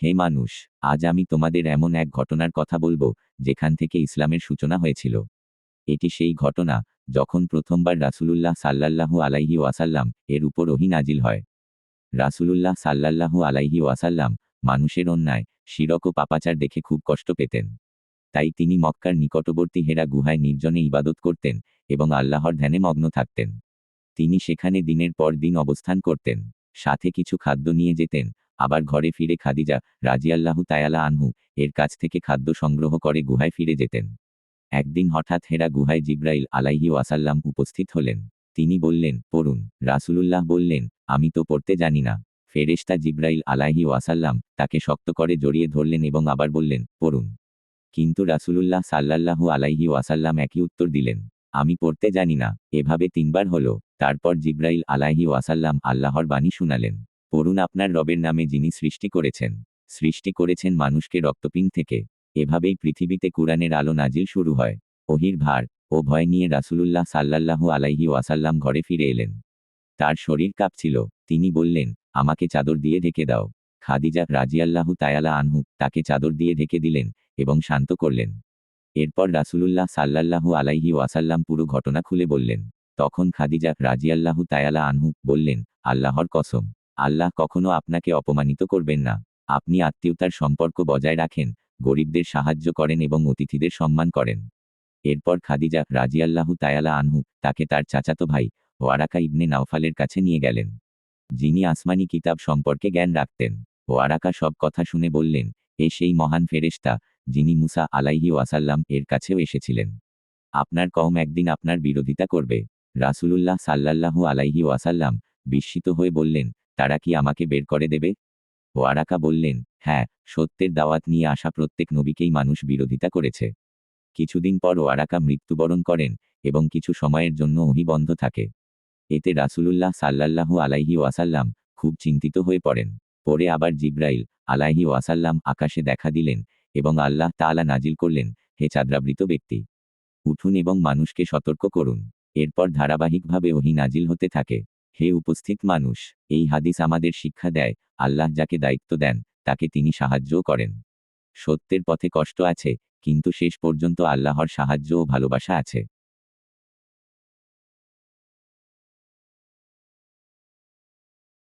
হে মানুষ, আজ আমি তোমাদের এমন এক ঘটনার কথা বলবো যেখান থেকে ইসলামের সূচনা হয়েছিল। এটি সেই ঘটনা যখন প্রথমবার রাসূলুল্লাহ সাল্লাল্লাহু আলাইহি ওয়াসাল্লাম এর উপর ওহী নাজিল হয়। রাসূলুল্লাহ সাল্লাল্লাহু আলাইহি ওয়াসাল্লাম মানুষের অন্যায়, শিরক ও পাপাচার দেখে খুব কষ্ট পেতেন। তাই তিনি মক্কার নিকটবর্তী হেরা গুহায় নির্জনে ইবাদত করতেন এবং আল্লাহর ধ্যানে মগ্ন থাকতেন। তিনি সেখানে দিনের পর দিন অবস্থান করতেন, সাথে কিছু খাদ্য নিয়ে যেতেন, আবার ঘরে ফিরে খাদিজা রাজিয়াল্লাহু তাআলা আনহু এর কাছ থেকে খাদ্য সংগ্রহ করে গুহায় ফিরে যেতেন। একদিন হঠাৎ হেরা গুহায় জিব্রাইল আলাইহি ওয়াসাল্লাম উপস্থিত হলেন। তিনি বললেন, পড়ুন। রাসূলুল্লাহ বললেন, আমি তো পড়তে জানি না। ফেরেশতা জিব্রাইল আলাইহি ওয়াসাল্লাম তাকে শক্ত করে জড়িয়ে ধরলেন এবং আবার বললেন, পড়ুন। কিন্তু রাসূলুল্লাহ সাল্লাল্লাহু আলাইহি ওয়াসাল্লাম একই উত্তর দিলেন, আমি পড়তে জানি না। এভাবে ৩ বার হলো। তারপর জিব্রাইল আলাইহি ওয়াসাল্লাম আল্লাহর বাণী শুনালেন, পড়ুন আপনার রবের নামে যিনি সৃষ্টি করেছেন। সৃষ্টি করেছেন মানুষকে রক্তপিণ্ড থেকে। এভাবেই পৃথিবীতে কুরআনের আলো নাজিল শুরু হয়। ওহীর ভার ও ভয় নিয়ে রাসূলুল্লাহ সাল্লাল্লাহু আলাইহি ওয়াসাল্লাম ঘরে ফিরে এলেন। তার শরীর কাঁপছিল। তিনি বললেন, আমাকে চাদর দিয়ে ঢেকে দাও। খাদিজা রাজিয়াল্লাহু তাআলা আনহু তাকে চাদর দিয়ে ঢেকে দিলেন এবং শান্ত করলেন। এরপর রাসূলুল্লাহ সাল্লাল্লাহু আলাইহি ওয়াসাল্লাম পুরো ঘটনা খুলে বললেন। তখন খাদিজা রাজিয়াল্লাহু তাআলা আনহু বললেন, আল্লাহর কসম, আল্লাহ কখনো আপনাকে অপমানিত করবেন না। আপনি আত্মীয়তার সম্পর্ক বজায় রাখেন, গরিবদের সাহায্য করেন এবং অতিথিদের সম্মান করেন। এরপর খাদিজা রাজিয়াল্লাহু তাআলা আনহু তাকে তার চাচাতো ভাই ওয়ারাকা ইবনে নাওফালের কাছে নিয়ে গেলেন, যিনি আসমানি কিতাব সম্পর্কে জ্ঞান রাখতেন। ওয়ারাকা সব কথা শুনে বললেন, এ সেই মহান ফেরেশতা যিনি মুসা আলাইহি ওয়াসাল্লাম এর কাছেও এসেছিলেন। আপনার কওম একদিন আপনার বিরোধিতা করবে। রাসূলুল্লাহ সাল্লাল্লাহু আলাইহি ওয়াসাল্লাম বিস্মিত হয়ে বললেন, তারা কি আমাকে বের করে দেবে? ওয়ারাকা বললেন, হ্যাঁ, সত্যের দাওয়াত নিয়ে আসা প্রত্যেক নবীকেই মানুষ বিরোধিতা করেছে। কিছুদিন পর ওয়ারাকা মৃত্যুবরণ করেন এবং কিছু সময়ের জন্য ওহী বন্ধ থাকে। এতে রাসূলুল্লাহ সাল্লাল্লাহু আলাইহি ওয়াসাল্লাম খুব চিন্তিত হয়ে পড়েন। পরে আবার জিব্রাইল আলাইহি ওয়াসাল্লাম আকাশে দেখা দিলেন এবং আল্লাহ তাআলা নাজিল করলেন, হে চাঁদ্রাবৃত ব্যক্তি, উঠুন এবং মানুষকে সতর্ক করুন। এরপর ধারাবাহিকভাবে ওহী নাজিল হতে থাকে। হে উপস্থিত মানুষ, এই হাদিস আমাদের শিক্ষা দেয়, আল্লাহ যাকে দায়িত্ব দেন তাকে তিনি সাহায্যও করেন। সত্যের পথে কষ্ট আছে, কিন্তু শেষ পর্যন্ত আল্লাহর সাহায্য ও ভালোবাসা আছে।